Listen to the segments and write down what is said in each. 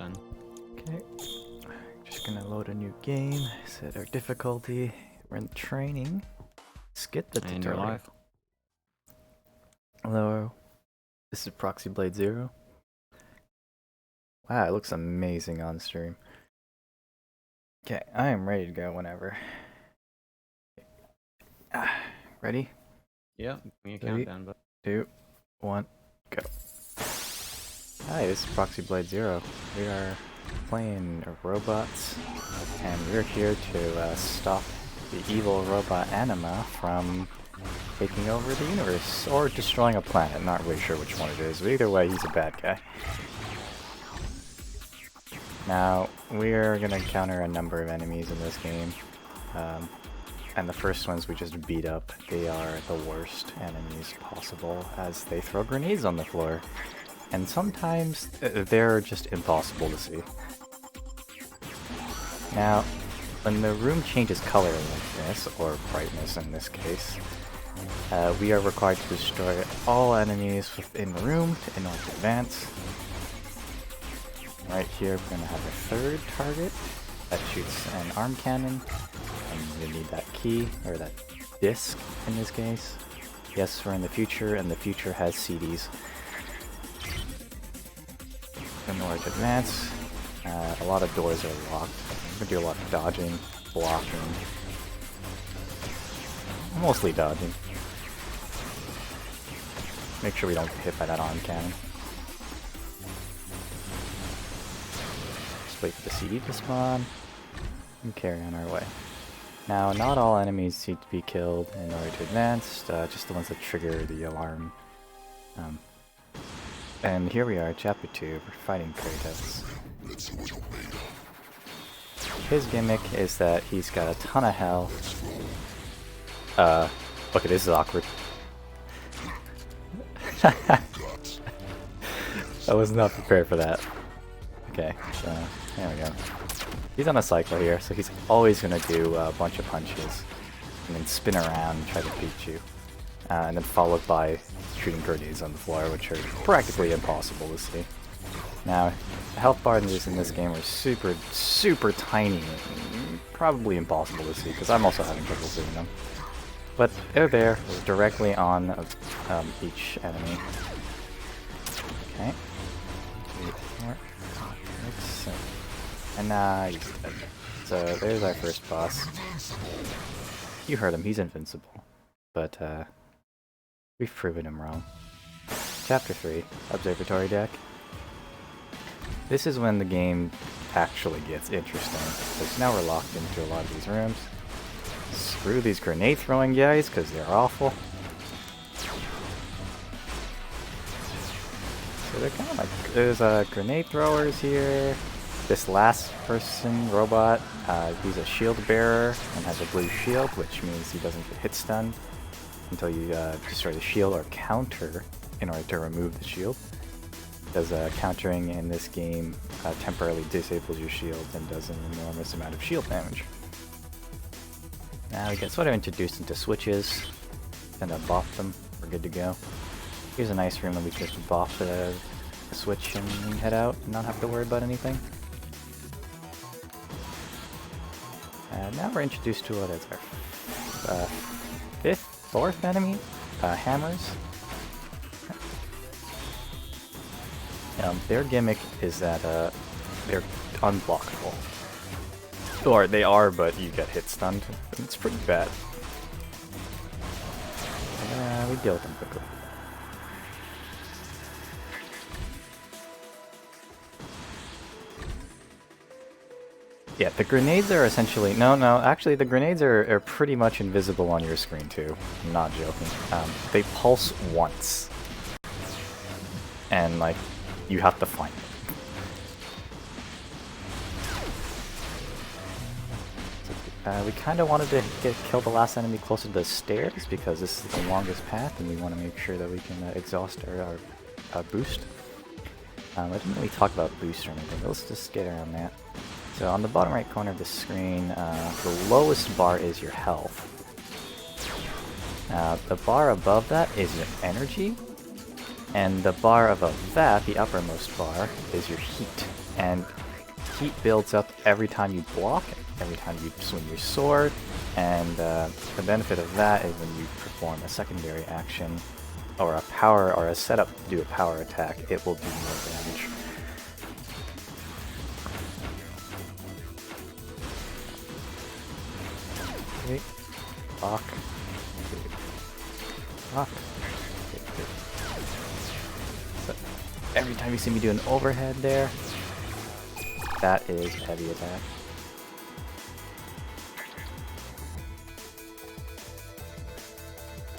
then. Okay. Just gonna load a new game. Set our difficulty. We're in training. Skip the And you're tutorial. live. Hello. This is Proxy Blade 0. Wow, it looks amazing on stream. Okay, I am ready to go whenever. Ready? Yeah, give me a 3, countdown, but 2, 1, go. Hi, this is Proxy Blade 0. We are playing robots, and we're here to stop the evil robot Anima from taking over the universe, or destroying a planet. Not really sure which one it is, but either way, he's a bad guy. Now, we're gonna encounter a number of enemies in this game, and the first ones we just beat up. They are the worst enemies possible, as they throw grenades on the floor, and sometimes they're just impossible to see. Now, when the room changes color like this, or brightness in this case, we are required to destroy all enemies within the room in order to advance. Right here, we're going to have a third target that shoots an arm cannon, and we need that key, or that disc in this case. Yes, we're in the future, and the future has CDs. In order to advance, a lot of doors are locked. We're going to do a lot of dodging, blocking, mostly dodging. Make sure we don't get hit by that arm cannon. Just wait for the CD to spawn, and carry on our way. Now, not all enemies need to be killed in order to advance, just the ones that trigger the alarm. And here we are, Chapter 2, we're fighting Kratos. His gimmick is that he's got a ton of health. Okay, this is awkward. I was not prepared for that. Okay, so there we go. He's on a cycle here, so he's always gonna do a bunch of punches and then spin around and try to beat you. And then followed by shooting grenades on the floor, which are practically impossible to see. Now, the health bars in this game are super, super tiny, and probably impossible to see, because I'm also having trouble seeing them. But they're there, directly on each enemy. Okay. And he's dead. So there's our first boss. You heard him, he's invincible. But we've proven him wrong. Chapter 3, Observatory Deck. This is when the game actually gets interesting, because now we're locked into a lot of these rooms. Screw these grenade throwing guys, because they're awful. So they're kind of like, there's grenade throwers here. This last person robot, he's a shield bearer and has a blue shield, which means he doesn't get hit stunned until you destroy the shield or counter in order to remove the shield. Because countering in this game temporarily disables your shield and does an enormous amount of shield damage. Now we get sort of introduced into switches, and buff them, we're good to go. Here's a nice room that we can just buff the switch and head out and not have to worry about anything. Now we're introduced to what is our fourth enemy, hammers. Their gimmick is that they're unblockable. Or they are, but you get hit stunned. It's pretty bad. We deal with them quickly. Yeah, the grenades are essentially... actually the grenades are pretty much invisible on your screen too. I'm not joking. They pulse once. And like, you have to find them. We kind of wanted to kill the last enemy closer to the stairs because this is the longest path and we want to make sure that we can exhaust our boost. I didn't really talk about boost or anything, but let's just get around that. So on the bottom right corner of the screen, the lowest bar is your health. The bar above that is your energy, And the bar above that, the uppermost bar, is your heat. And heat builds up every time you block, every time you swing your sword, and the benefit of that is when you perform a secondary action, or a power, or a setup to do a power attack, it will do more damage. Okay, block, block. So every time you see me do an overhead there, that is heavy attack.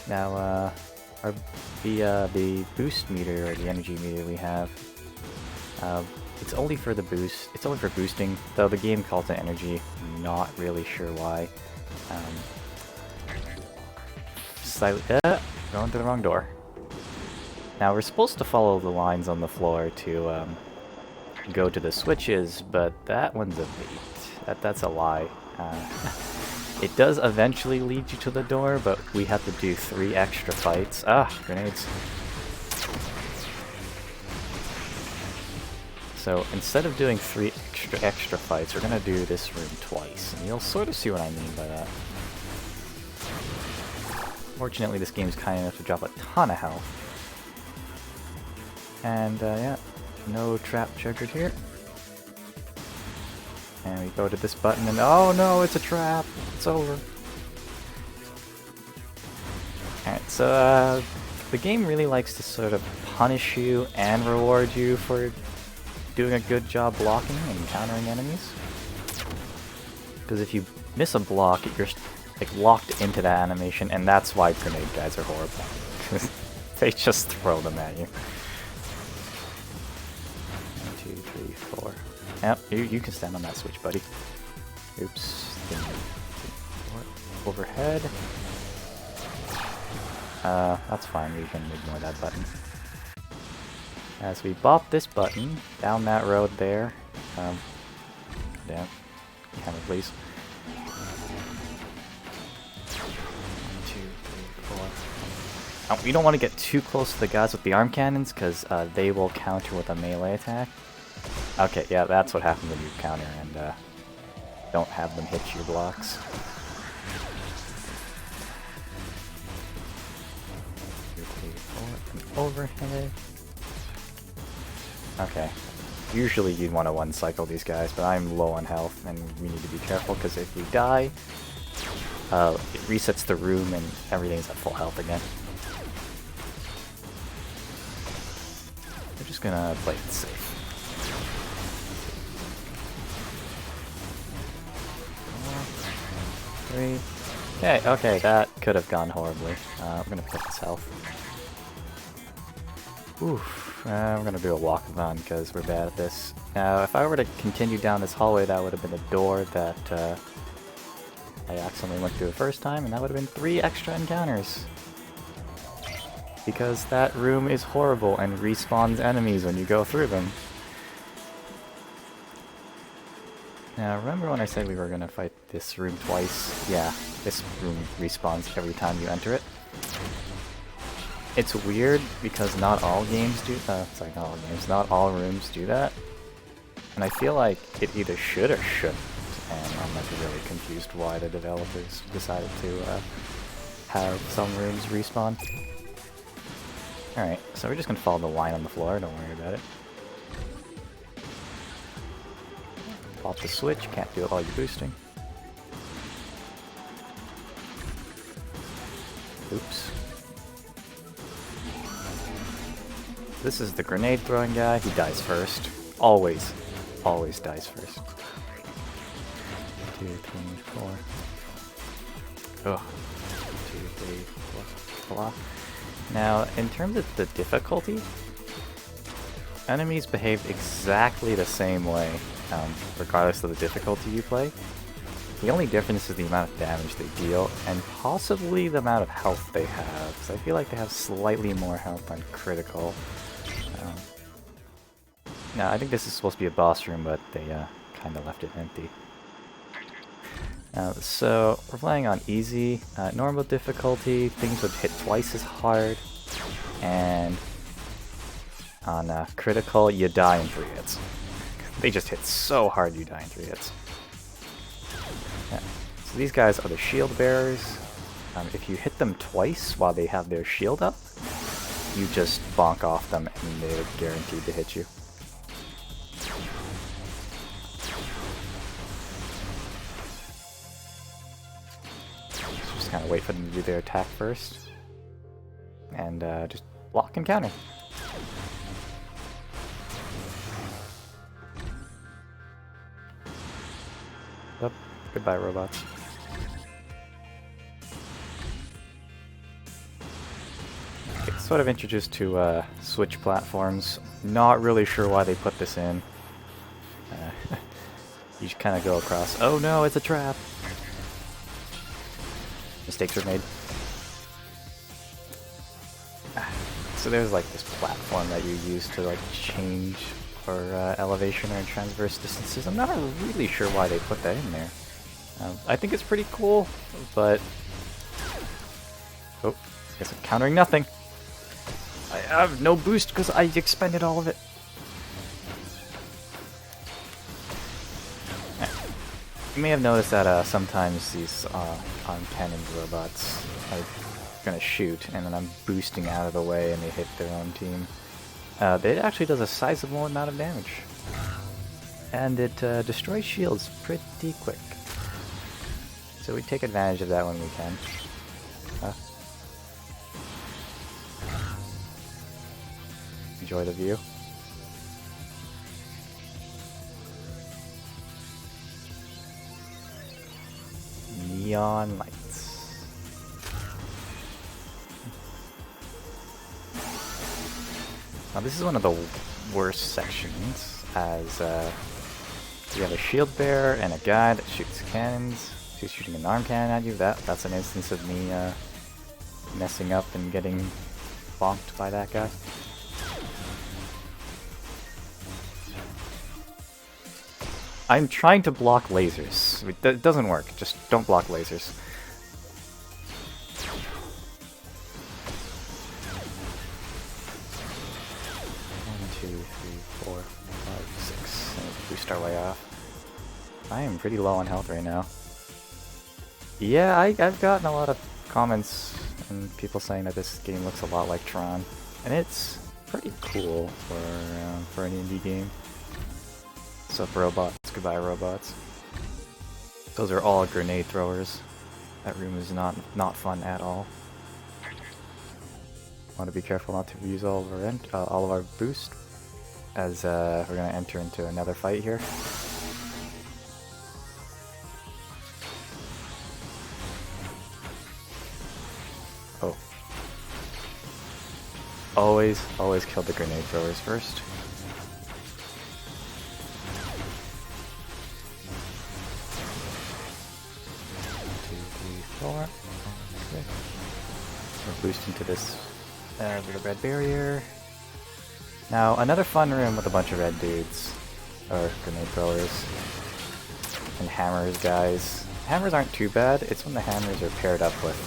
Now, the boost meter, or the energy meter we have, it's only for the boost. It's only for boosting, though the game calls it energy. I'm not really sure why. Slightly, going through the wrong door. Now we're supposed to follow the lines on the floor to go to the switches, but that one's a bait. That's a lie. It does eventually lead you to the door, but we have to do 3 extra fights. Ah, grenades. So instead of doing 3 extra fights, we're gonna do this room twice, and you'll sort of see what I mean by that. Fortunately, this game's kind enough to drop a ton of health. And yeah, no trap triggered here. And we go to this button and oh no, it's a trap! It's over. Alright, so the game really likes to sort of punish you and reward you for doing a good job blocking and countering enemies. Because if you miss a block, you're like locked into that animation, and that's why grenade guys are horrible. They just throw them at you. 1, 2, 3, 4. Yep, you can stand on that switch, buddy. Oops. Overhead. That's fine, we can ignore that button. As we bop this button down that road there, down, camera please. 1, 2, 3, 4. We don't want to get too close to the guys with the arm cannons, because they will counter with a melee attack. Okay, yeah, that's what happens when you counter and don't have them hit your blocks. 2, 3, 4, overhead. Okay. Usually you'd want to one-cycle these guys, but I'm low on health, and we need to be careful, because if we die, it resets the room and everything's at full health again. We're just gonna play it safe. 3. Okay, that could have gone horribly. I'm gonna put this health. Oof. We're gonna do a walkathon because we're bad at this. Now, if I were to continue down this hallway, that would have been a door that I accidentally went through the first time, and that would have been 3 extra encounters. Because that room is horrible and respawns enemies when you go through them. Now, remember when I said we were gonna fight this room twice? Yeah, this room respawns every time you enter it. It's weird because not all games do. Sorry, not all games. Not all rooms do that, and I feel like it either should or shouldn't. And I'm like really confused why the developers decided to have some rooms respawn. All right, so we're just gonna follow the line on the floor. Don't worry about it. Pop the switch. Can't do it while you're boosting. Oops. This is the grenade throwing guy. He dies first. Always. Always dies first. 2, 3, 4. Ugh. 2, 3, 4. Block. Now, in terms of the difficulty, enemies behave exactly the same way, regardless of the difficulty you play. The only difference is the amount of damage they deal, and possibly the amount of health they have, because I feel like they have slightly more health on critical. Now, I think this is supposed to be a boss room, but they kind of left it empty. So, we're playing on easy, normal difficulty, things would hit twice as hard, and On critical, you die in 3 hits. They just hit so hard you die in 3 hits. Yeah. So these guys are the shield bearers. If you hit them twice while they have their shield up, you just bonk off them and they're guaranteed to hit you. Just kind of wait for them to do their attack first. And just block and counter. Yep. Goodbye, robots. Okay, sort of introduced to Switch platforms. Not really sure why they put this in. You just kind of go across. Oh no, it's a trap! Mistakes were made. So there's like this platform that you use to like change for elevation or transverse distances. I'm not really sure why they put that in there. I think it's pretty cool, but... Oh, I guess I'm countering nothing. I have no boost because I expended all of it. You may have noticed that sometimes these on-cannon robots are gonna shoot, and then I'm boosting out of the way and they hit their own team. It actually does a sizable amount of damage. And it destroys shields pretty quick. So we take advantage of that when we can. Enjoy the view. Neon lights. Now this is one of the worst sections, as you have a shield bearer and a guy that shoots cannons. He's shooting an arm cannon at you. That's an instance of me messing up and getting bonked by that guy. I'm trying to block lasers. It doesn't work. Just don't block lasers. One, two, three, four, five, six. And boost our way off. I am pretty low on health right now. Yeah, I've gotten a lot of comments and people saying that this game looks a lot like Tron, and it's pretty cool for an indie game. What's up, robots? Goodbye, robots. Those are all grenade throwers. That room is not fun at all. Want to be careful not to use all of our boost, as we're gonna enter into another fight here. Oh. Always kill the grenade throwers first. We're boosting to this little red barrier. Now, another fun room with a bunch of red dudes, or grenade throwers, and hammers, guys. Hammers aren't too bad. It's when the hammers are paired up with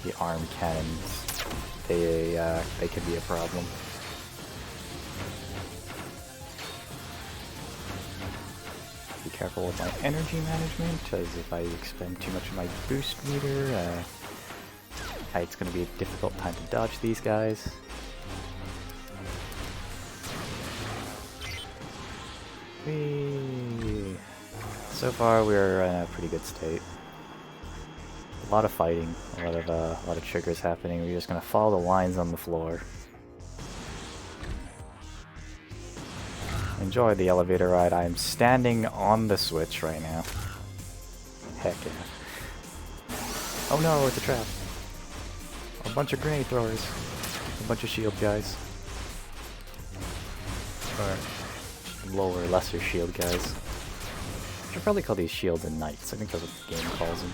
the arm cannons. They can be a problem. Be careful with my energy management, as if I expend too much of my boost meter, it's going to be a difficult time to dodge these guys. Whee! So far we're in a pretty good state. A lot of fighting, a lot of triggers happening. We're just going to follow the lines on the floor. Enjoy the elevator ride. I'm standing on the switch right now. Heck yeah. Oh no, it's a trap. A bunch of grenade throwers. A bunch of shield guys. Or lower, lesser shield guys. I should probably call these shields and knights. I think that's what the game calls them.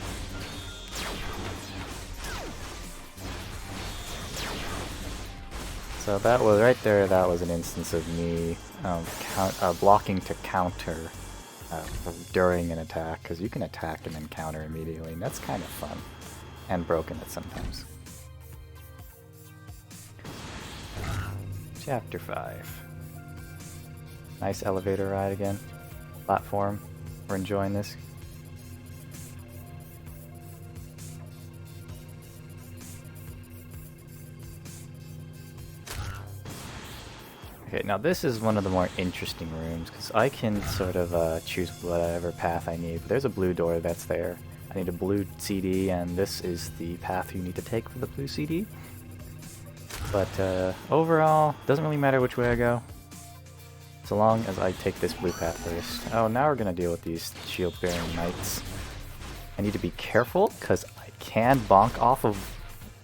So that was right there, that was an instance of me blocking to counter during an attack, because you can attack and then counter immediately, and that's kind of fun. And broken it sometimes. Chapter 5. Nice elevator ride again. Platform. We're enjoying this. Okay, now this is one of the more interesting rooms, because I can sort of choose whatever path I need. But there's a blue door that's there. I need a blue CD, and this is the path you need to take for the blue CD. But overall, doesn't really matter which way I go, so long as I take this blue path first. Oh, now we're going to deal with these shield-bearing knights. I need to be careful, because I can bonk off of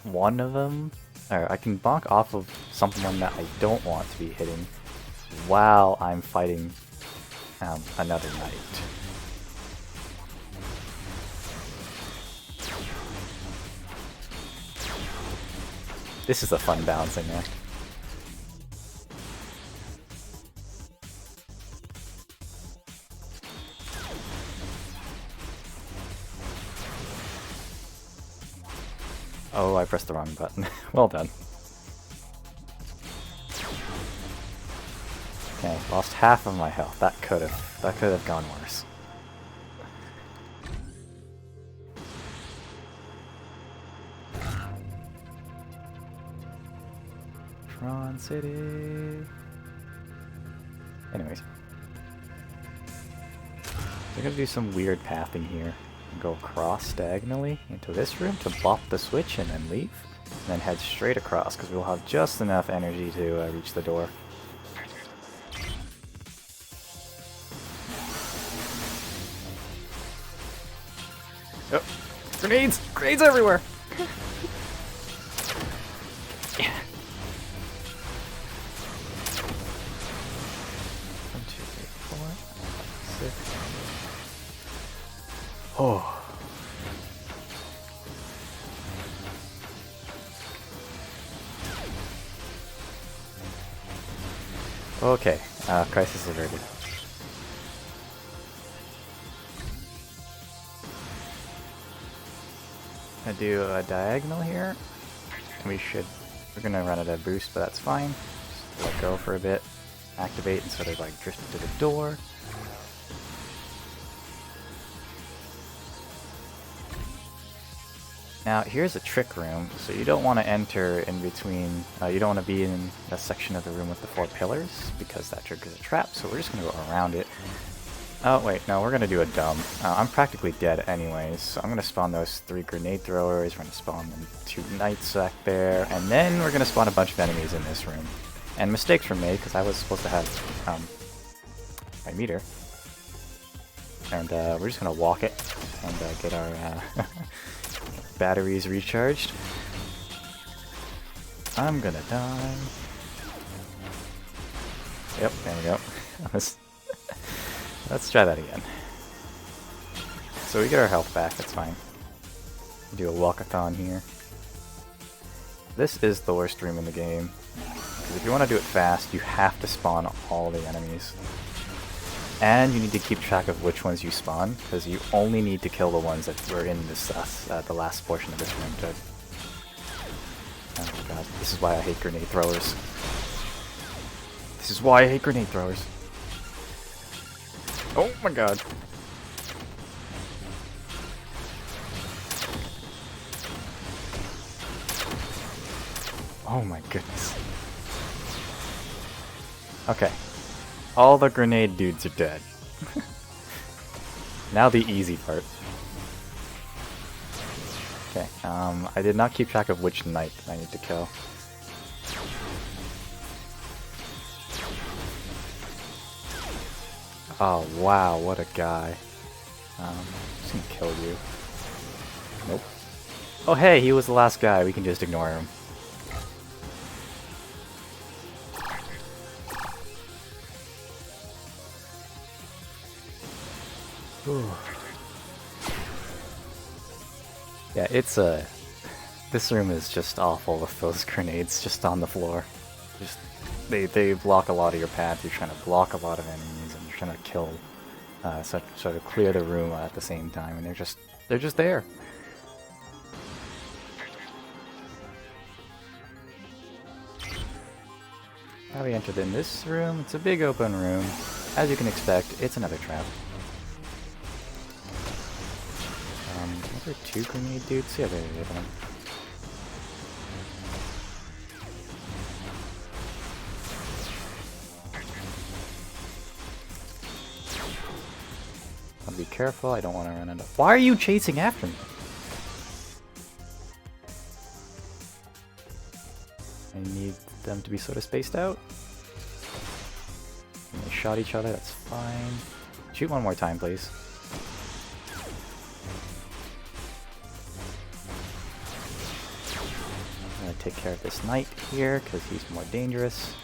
one of them. Or I can bonk off of someone that I don't want to be hitting while I'm fighting another knight. This is a fun balancing act. Oh, I pressed the wrong button. Well done. Okay, lost half of my health. That could have gone worse. Tron City. Anyways, we're gonna do some weird pathing here. Go across diagonally into this room to bop the switch and then leave, and then head straight across because we'll have just enough energy to reach the door. Oh, grenades! Grenades everywhere! Yeah. 1, 2, 3, 4, 6. Oh. Okay, crisis averted. I do a diagonal here. We're gonna run out of boost, but that's fine. Just let go for a bit, activate, and sort of like drift to the door. Now, here's a trick room, so you don't want to enter in between, you don't want to be in that section of the room with the 4 pillars, because that triggers a trap, so we're just going to go around it. Oh, wait, no, we're going to do a dumb. I'm practically dead anyways, so I'm going to spawn those 3 grenade throwers, we're going to spawn them 2 knights back there, and then we're going to spawn a bunch of enemies in this room. And mistakes were made, because I was supposed to have my meter. And we're just going to walk it, and get our... batteries recharged. I'm gonna die. Yep, there we go. Let's try that again. So we get our health back, that's fine. Do a walkathon here. This is the worst room in the game. Because if you want to do it fast, you have to spawn all the enemies. And you need to keep track of which ones you spawn, because you only need to kill the ones that were in this the last portion of this room. Oh my god, this is why I hate grenade throwers. This is why I hate grenade throwers. Oh my god. Oh my goodness. Okay. All the grenade dudes are dead. Now the easy part. Okay, I did not keep track of which knight I need to kill. Oh wow, what a guy. Just gonna kill you. Nope. Oh hey, he was the last guy, we can just ignore him. Yeah, it's this room is just awful with those grenades just on the floor. Just they block a lot of your path. You're trying to block a lot of enemies, and you're trying to kill, sort of clear the room at the same time, and they're just there. Now we entered in this room. It's a big open room. As you can expect, it's another trap. Are there 2 grenade dudes? Yeah, there are one. I'll be careful, I don't want to run into— Why are you chasing after me? I need them to be sort of spaced out. And they shot each other, that's fine. Shoot one more time, please. I'm gonna take care of this knight here, because he's more dangerous.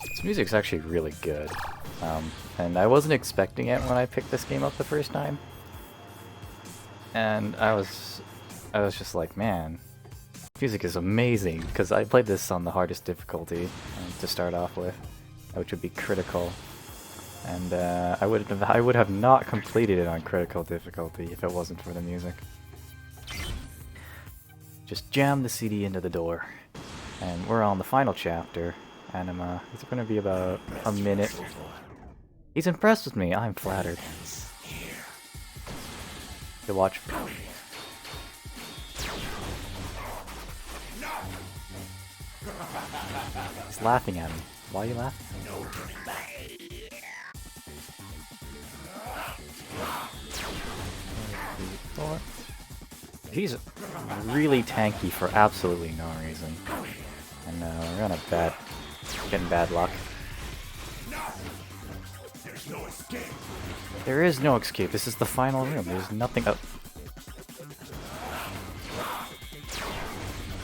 This music's actually really good, and I wasn't expecting it when I picked this game up the first time. And I was just like, man, music is amazing, because I played this on the hardest difficulty to start off with, which would be critical, and I would have not completed it on critical difficulty if it wasn't for the music. Just jam the CD into the door, and we're on the final chapter. And it's going to be about a minute. He's impressed with me. I'm flattered. To watch. He's laughing at me. Why are you laughing? He's really tanky for absolutely no reason. And we're on a getting bad luck. There is no escape. This is the final room. There's nothing up.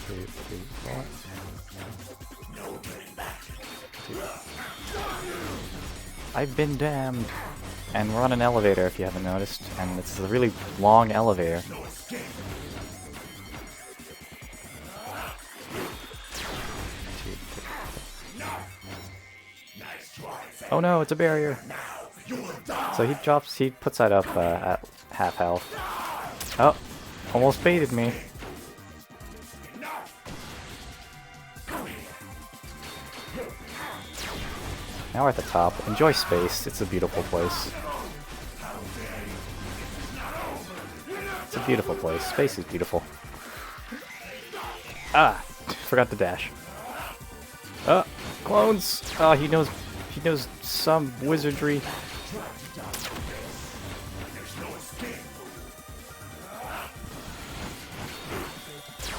2, 3, 4. I've been damned. And we're on an elevator, if you haven't noticed. And it's a really long elevator. Oh no, it's a barrier. So he puts that up at half health. Oh, almost baited me. Now we're at the top. Enjoy space. It's a beautiful place. It's a beautiful place. Space is beautiful. Ah, forgot to dash. Oh, clones. Oh, he knows some wizardry.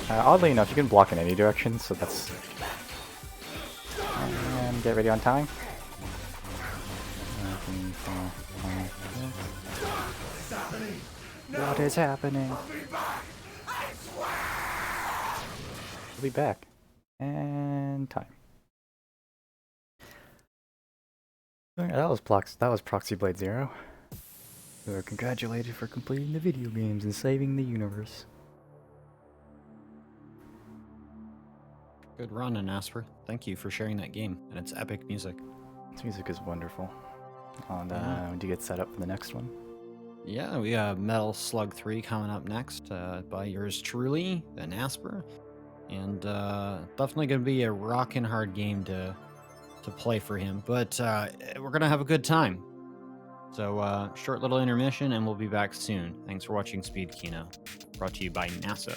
Oddly enough, you can block in any direction, so that's... And get ready on time. What is happening? We'll be back. And time. That was Proxy Blade Zero. You are congratulated for completing the video games and saving the universe. Good run, Enasper. Thank you for sharing that game and its epic music. This music is wonderful. And do you get set up for the next one? Yeah, we have Metal Slug 3 coming up next by yours truly, Enasper. And definitely going to be a rockin' hard game to play for him. But we're going to have a good time. So short little intermission and we'll be back soon. Thanks for watching SpeedKino, brought to you by NASA.